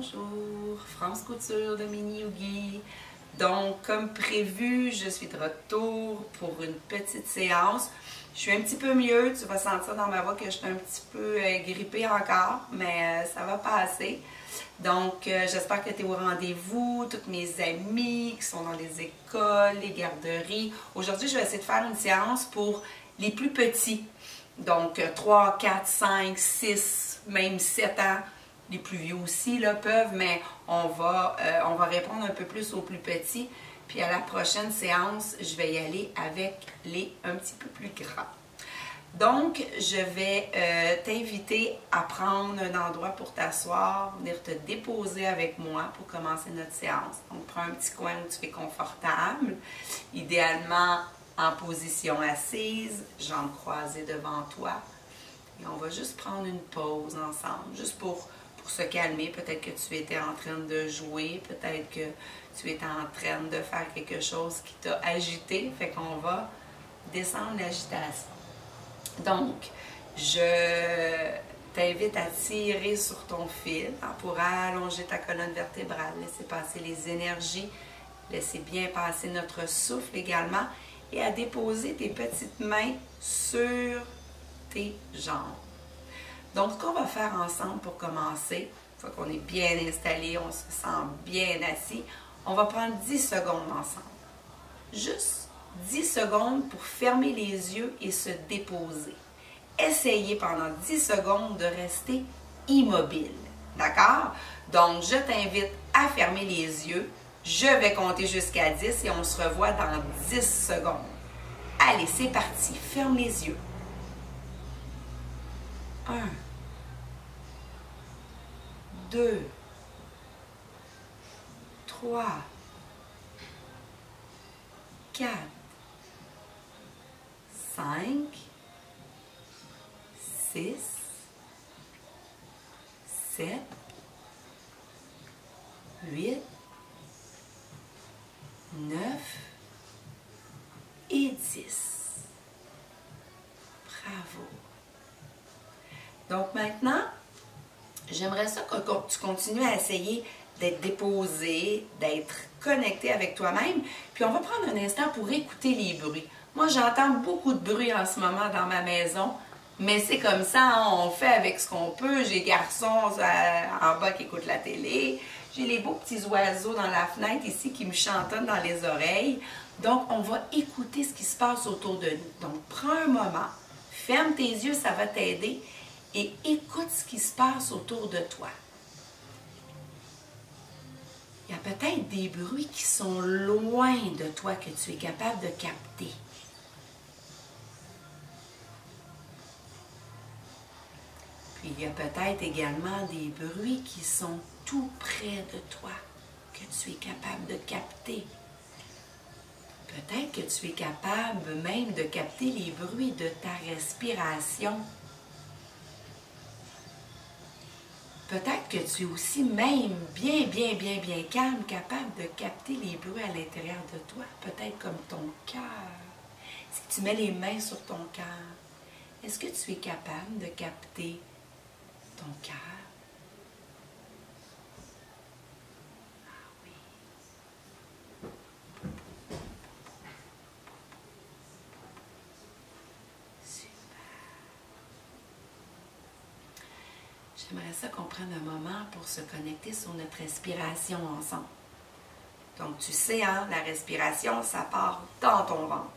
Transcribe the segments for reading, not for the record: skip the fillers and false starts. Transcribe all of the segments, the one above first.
Bonjour, France Couture de Mini Yogi. Donc, comme prévu, je suis de retour pour une petite séance. Je suis un petit peu mieux, tu vas sentir dans ma voix que je suis un petit peu grippée encore, mais ça va passer. Donc, j'espère que tu es au rendez-vous, toutes mes amies qui sont dans les écoles, les garderies. Aujourd'hui, je vais essayer de faire une séance pour les plus petits. Donc, 3, 4, 5, 6, même 7 ans. Les plus vieux aussi là, peuvent, mais on va répondre un peu plus aux plus petits. Puis à la prochaine séance, je vais y aller avec les un petit peu plus grands. Donc, je vais t'inviter à prendre un endroit pour t'asseoir, venir te déposer avec moi pour commencer notre séance. Donc, prends un petit coin où tu es confortable, idéalement en position assise, jambes croisées devant toi. Et on va juste prendre une pause ensemble, juste pour se calmer. Peut-être que tu étais en train de jouer, peut-être que tu étais en train de faire quelque chose qui t'a agité. Fait qu'on va descendre l'agitation. Donc, je t'invite à tirer sur ton fil pour allonger ta colonne vertébrale, laisser passer les énergies, laisser bien passer notre souffle également et à déposer tes petites mains sur tes jambes. Donc, ce qu'on va faire ensemble pour commencer, une fois qu'on est bien installé, on se sent bien assis, on va prendre 10 secondes ensemble. Juste 10 secondes pour fermer les yeux et se déposer. Essayez pendant 10 secondes de rester immobile. D'accord? Donc, je t'invite à fermer les yeux. Je vais compter jusqu'à 10 et on se revoit dans 10 secondes. Allez, c'est parti. Ferme les yeux. 1, 2, 3, 4, 5, 6, 7, 8, 9 et 10. Bravo. Donc maintenant, j'aimerais ça que tu continues à essayer d'être déposé, d'être connecté avec toi-même. Puis on va prendre un instant pour écouter les bruits. Moi, j'entends beaucoup de bruit en ce moment dans ma maison, mais c'est comme ça, hein, on fait avec ce qu'on peut. J'ai les garçons en bas qui écoutent la télé. J'ai les beaux petits oiseaux dans la fenêtre ici qui me chantonnent dans les oreilles. Donc, on va écouter ce qui se passe autour de nous. Donc, prends un moment, ferme tes yeux, ça va t'aider. Et écoute ce qui se passe autour de toi. Il y a peut-être des bruits qui sont loin de toi que tu es capable de capter. Puis il y a peut-être également des bruits qui sont tout près de toi que tu es capable de capter. Peut-être que tu es capable même de capter les bruits de ta respiration. Peut-être que tu es aussi même bien calme, capable de capter les bruits à l'intérieur de toi. Peut-être comme ton cœur. Si tu mets les mains sur ton cœur, est-ce que tu es capable de capter ton cœur? Ah oui. J'aimerais ça qu'on prenne un moment pour se connecter sur notre respiration ensemble. Donc, tu sais, hein, la respiration, ça part dans ton ventre.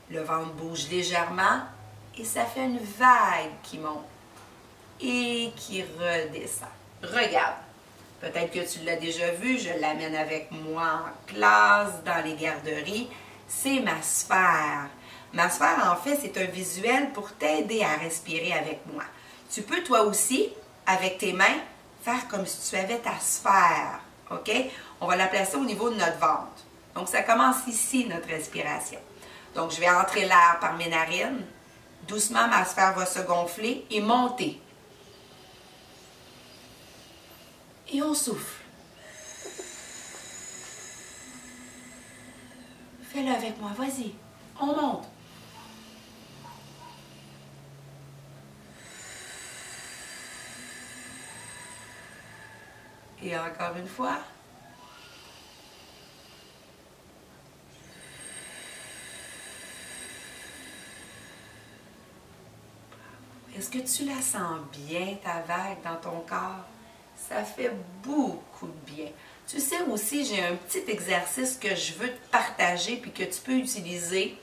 Le ventre bouge légèrement et ça fait une vague qui monte et qui redescend. Regarde, peut-être que tu l'as déjà vu, je l'amène avec moi en classe, dans les garderies. C'est ma sphère. Ma sphère, en fait, c'est un visuel pour t'aider à respirer avec moi. Tu peux toi aussi, avec tes mains, faire comme si tu avais ta sphère, OK? On va la placer au niveau de notre ventre. Donc, ça commence ici, notre respiration. Donc, je vais entrer l'air par mes narines. Doucement, ma sphère va se gonfler et monter. Et on souffle. Fais-le avec moi, vas-y. On monte. Et encore une fois. Est-ce que tu la sens bien, ta vague, dans ton corps? Ça fait beaucoup de bien. Tu sais aussi, j'ai un petit exercice que je veux te partager puis que tu peux utiliser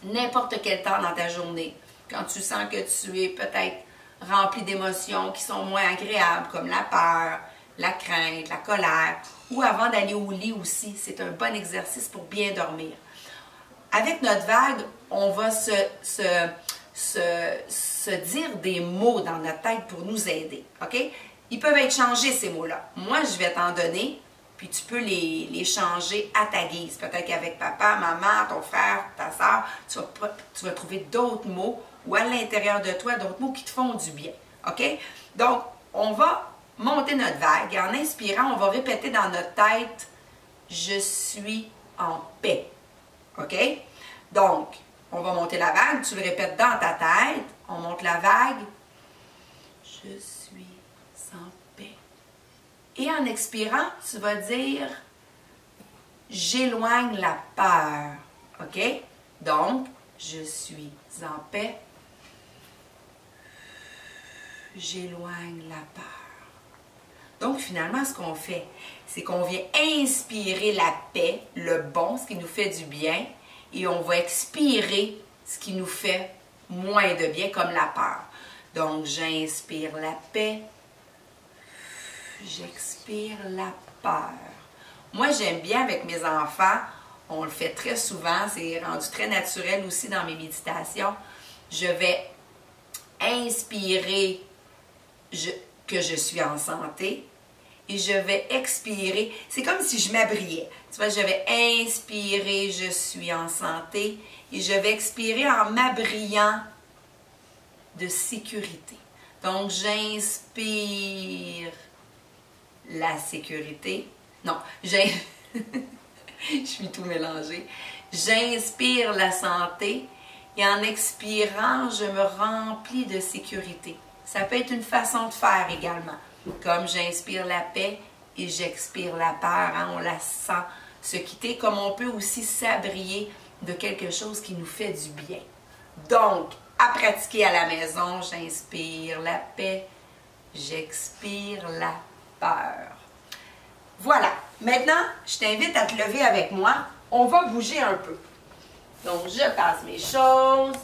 n'importe quel temps dans ta journée. Quand tu sens que tu es peut-être rempli d'émotions qui sont moins agréables, comme la peur, la crainte, la colère, ou avant d'aller au lit aussi. C'est un bon exercice pour bien dormir. Avec notre vague, on va se dire des mots dans notre tête pour nous aider. OK? Ils peuvent être changés, ces mots-là. Moi, je vais t'en donner, puis tu peux les changer à ta guise. Peut-être qu'avec papa, maman, ton frère, ta soeur, tu vas trouver d'autres mots ou à l'intérieur de toi, d'autres mots qui te font du bien. OK? Donc, on va monter notre vague. Et en inspirant, on va répéter dans notre tête « Je suis en paix ». OK? Donc, on va monter la vague. Tu le répètes dans ta tête. On monte la vague. Je suis en paix. Et en expirant, tu vas dire « J'éloigne la peur ». OK? Donc, je suis en paix. J'éloigne la peur. Donc, finalement, ce qu'on fait, c'est qu'on vient inspirer la paix, le bon, ce qui nous fait du bien, et on va expirer ce qui nous fait moins de bien, comme la peur. Donc, j'inspire la paix, j'expire la peur. Moi, j'aime bien avec mes enfants, on le fait très souvent, c'est rendu très naturel aussi dans mes méditations. Je vais inspirer que je suis en santé et je vais expirer. C'est comme si je m'abriais. Tu vois, je vais inspirer, je suis en santé et je vais expirer en m'abriant de sécurité. Donc, j'inspire la sécurité. Non, je suis tout mélangée. J'inspire la santé et en expirant, je me remplis de sécurité. Ça peut être une façon de faire également. Comme j'inspire la paix et j'expire la peur. Hein, on la sent se quitter. Comme on peut aussi s'abrier de quelque chose qui nous fait du bien. Donc, à pratiquer à la maison, j'inspire la paix, j'expire la peur. Voilà. Maintenant, je t'invite à te lever avec moi. On va bouger un peu. Donc, je passe mes choses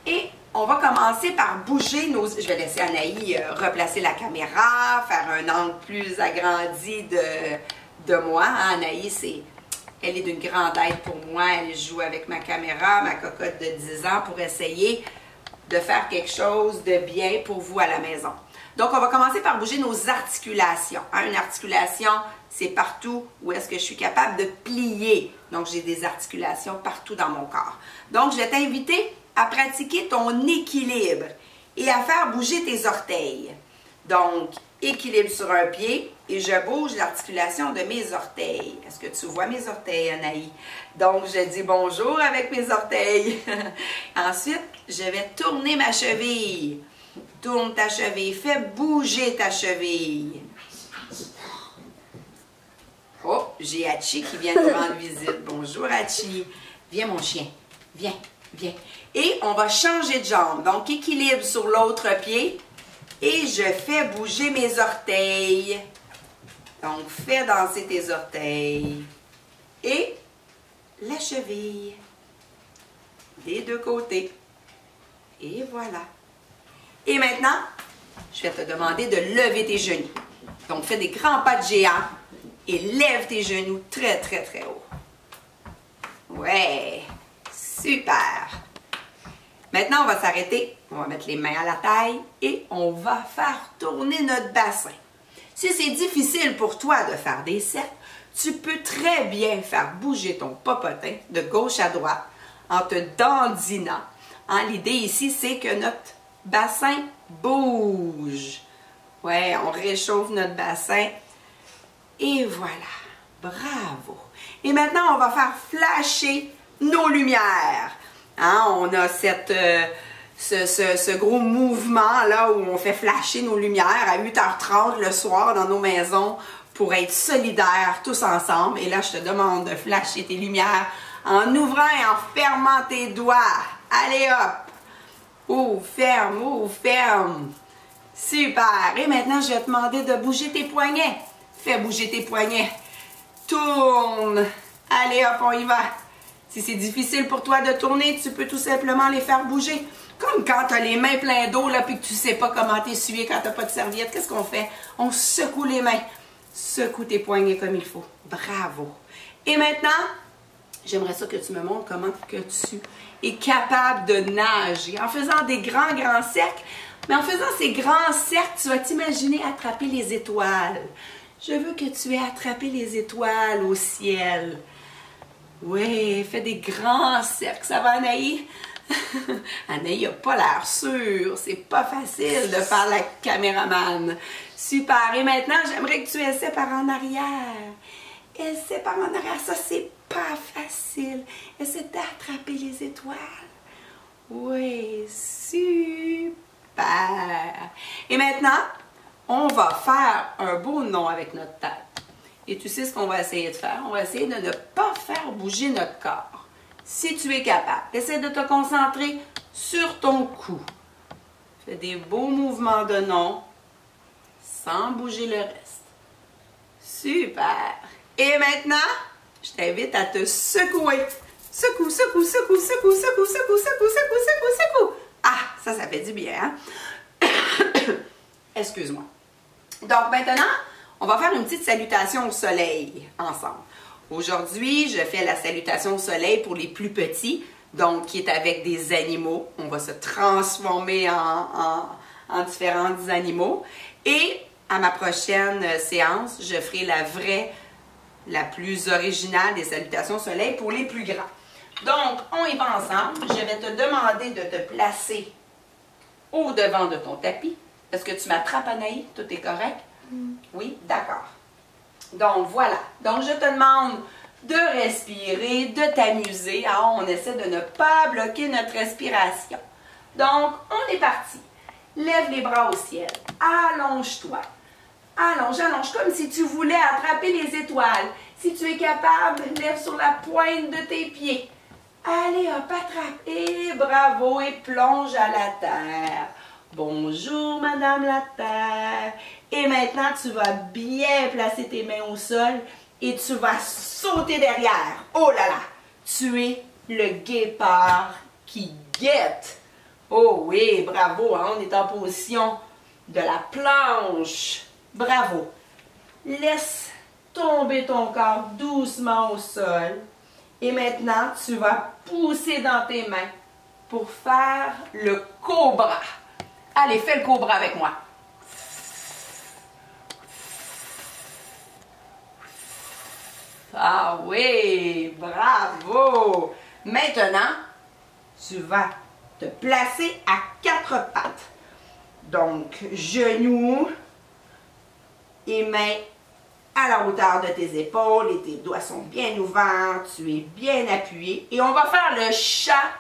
et on va commencer par bouger nos... Je vais laisser Anaï replacer la caméra, faire un angle plus agrandi de moi. Hein, Anaï, elle est d'une grande aide pour moi. Elle joue avec ma caméra, ma cocotte de 10 ans, pour essayer de faire quelque chose de bien pour vous à la maison. Donc, on va commencer par bouger nos articulations. Hein, une articulation, c'est partout où est-ce que je suis capable de plier. Donc, j'ai des articulations partout dans mon corps. Donc, je vais t'inviter à pratiquer ton équilibre et à faire bouger tes orteils. Donc, équilibre sur un pied et je bouge l'articulation de mes orteils. Est-ce que tu vois mes orteils, Anaï? Donc, je dis bonjour avec mes orteils. Ensuite, je vais tourner ma cheville. Tourne ta cheville, fais bouger ta cheville. Oh, j'ai Hachi qui vient nous rendre visite. Bonjour Hachi. Viens mon chien, viens, viens. Et on va changer de jambe. Donc, équilibre sur l'autre pied. Et je fais bouger mes orteils. Donc, fais danser tes orteils. Et la cheville. Des deux côtés. Et voilà. Et maintenant, je vais te demander de lever tes genoux. Donc, fais des grands pas de géant et lève tes genoux très, très, très haut. Ouais, super. Maintenant, on va s'arrêter. On va mettre les mains à la taille et on va faire tourner notre bassin. Si c'est difficile pour toi de faire des cercles, tu peux très bien faire bouger ton popotin de gauche à droite en te dandinant. Hein, l'idée ici, c'est que notre bassin bouge. Ouais, on réchauffe notre bassin. Et voilà. Bravo. Et maintenant, on va faire flasher nos lumières. Hein, on a ce gros mouvement là où on fait flasher nos lumières à 8h30 le soir dans nos maisons pour être solidaires tous ensemble. Et là, je te demande de flasher tes lumières en ouvrant et en fermant tes doigts. Allez hop! Ouvre, ferme, ouvre, ferme. Super! Et maintenant, je vais te demander de bouger tes poignets. Fais bouger tes poignets. Tourne. Allez hop, on y va. Si c'est difficile pour toi de tourner, tu peux tout simplement les faire bouger. Comme quand tu as les mains pleines d'eau et que tu ne sais pas comment t'essuyer quand tu n'as pas de serviette. Qu'est-ce qu'on fait? On secoue les mains. Secoue tes poignets comme il faut. Bravo. Et maintenant, j'aimerais ça que tu me montres comment que tu es capable de nager en faisant des grands cercles. Mais en faisant ces grands cercles, tu vas t'imaginer attraper les étoiles. Je veux que tu aies attrapé les étoiles au ciel. Oui, fais des grands cercles. Ça va, Anaï? Anaï n'a pas l'air sûre. C'est pas facile de faire la caméraman. Super. Et maintenant, j'aimerais que tu essaies par en arrière. Essaie par en arrière. Ça, c'est pas facile. Essaie d'attraper les étoiles. Oui, super. Et maintenant, on va faire un beau nom avec notre tête. Et tu sais ce qu'on va essayer de faire? On va essayer de ne pas faire bouger notre corps. Si tu es capable, essaie de te concentrer sur ton cou. Fais des beaux mouvements de nom sans bouger le reste. Super! Et maintenant, je t'invite à te secouer. Secoue, secoue, secoue, secoue, secoue, secoue, secoue, secoue, secoue, secoue. Ah, ça fait du bien, hein? Excuse-moi. Donc maintenant, on va faire une petite salutation au soleil ensemble. Aujourd'hui, je fais la salutation au soleil pour les plus petits, donc qui est avec des animaux. On va se transformer en différents animaux. Et à ma prochaine séance, je ferai la plus originale des salutations au soleil pour les plus grands. Donc, on y va ensemble. Je vais te demander de te placer au devant de ton tapis. Est-ce que tu m'attrapes, Anaï? Tout est correct? Oui? D'accord. Donc, voilà. Donc, je te demande de respirer, de t'amuser. Alors, on essaie de ne pas bloquer notre respiration. Donc, on est parti. Lève les bras au ciel. Allonge-toi. Allonge, allonge, comme si tu voulais attraper les étoiles. Si tu es capable, lève sur la pointe de tes pieds. Allez, hop, attrape. Et bravo, et plonge à la terre. Bonjour, Madame la Terre. Et maintenant, tu vas bien placer tes mains au sol et tu vas sauter derrière. Oh là là, tu es le guépard qui guette. Oh oui, bravo, hein, on est en position de la planche. Bravo. Laisse tomber ton corps doucement au sol. Et maintenant, tu vas pousser dans tes mains pour faire le cobra. Allez, fais le cobra avec moi. Ah oui, bravo. Maintenant, tu vas te placer à 4 pattes. Donc, genoux et mains à la hauteur de tes épaules et tes doigts sont bien ouverts, tu es bien appuyé. Et on va faire le chat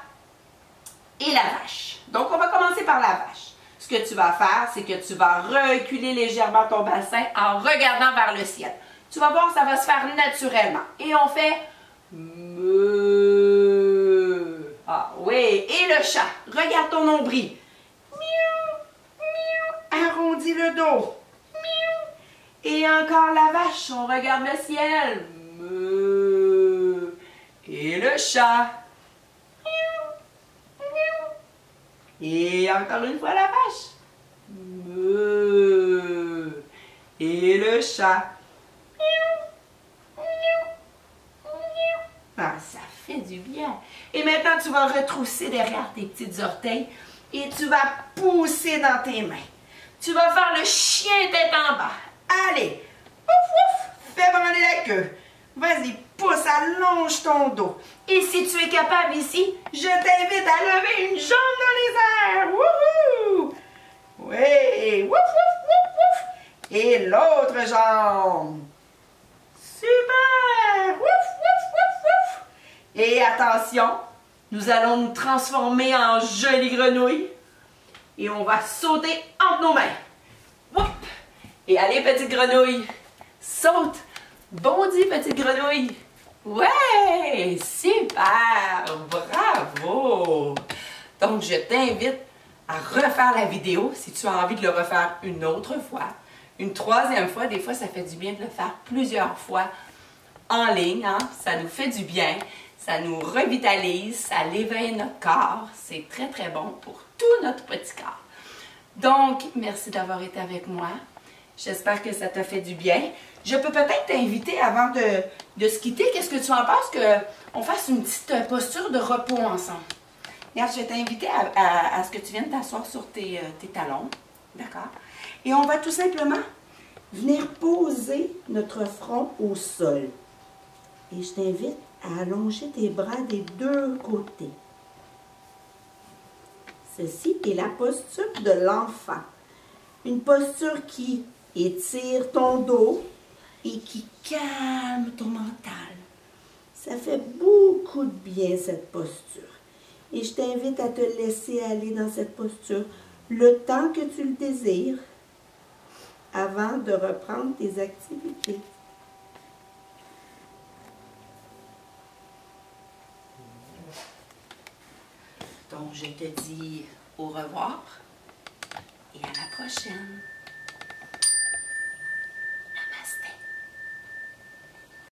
et la vache. Donc, on va commencer par la vache. Ce que tu vas faire, c'est que tu vas reculer légèrement ton bassin en regardant vers le ciel. Tu vas voir, ça va se faire naturellement. Et on fait meuh. Ah oui, et le chat. Regarde ton nombril. Miou, miou. Arrondis le dos. Et encore la vache, on regarde le ciel. Meuh. Et le chat. Et encore une fois la vache. Meuh. Et le chat. Ah, ça fait du bien. Et maintenant, tu vas retrousser derrière tes petits orteils et tu vas pousser dans tes mains. Tu vas faire le chien tête en bas. Allez, ouf, ouf, fais branler la queue. Vas-y, pousse, allonge ton dos. Et si tu es capable ici, je t'invite à lever une jambe dans les airs. Wouhou! Oui, wouf, wouf, wouf, wouf. Et l'autre jambe. Super! Wouf, wouf, wouf, wouf. Et attention, nous allons nous transformer en jolies grenouilles. Et on va sauter entre nos mains. Whoop! Et allez, petite grenouille, saute! Bondis, petite grenouille! Ouais! Super! Bravo! Donc, je t'invite à refaire la vidéo si tu as envie de le refaire une autre fois. Une troisième fois, des fois, ça fait du bien de le faire plusieurs fois en ligne. Hein? Ça nous fait du bien, ça nous revitalise, ça l'éveille notre corps. C'est très, très bon pour tout notre petit corps. Donc, merci d'avoir été avec moi. J'espère que ça t'a fait du bien. Je peux peut-être t'inviter avant de se quitter. Qu'est-ce que tu en penses qu'on fasse une petite posture de repos ensemble? Regarde, je vais t'inviter à ce que tu viennes t'asseoir sur tes talons. D'accord? Et on va tout simplement venir poser notre front au sol. Et je t'invite à allonger tes bras des deux côtés. Ceci est la posture de l'enfant. Une posture qui étire ton dos et qui calme ton mental. Ça fait beaucoup de bien cette posture. Et je t'invite à te laisser aller dans cette posture le temps que tu le désires avant de reprendre tes activités. Donc, je te dis au revoir et à la prochaine.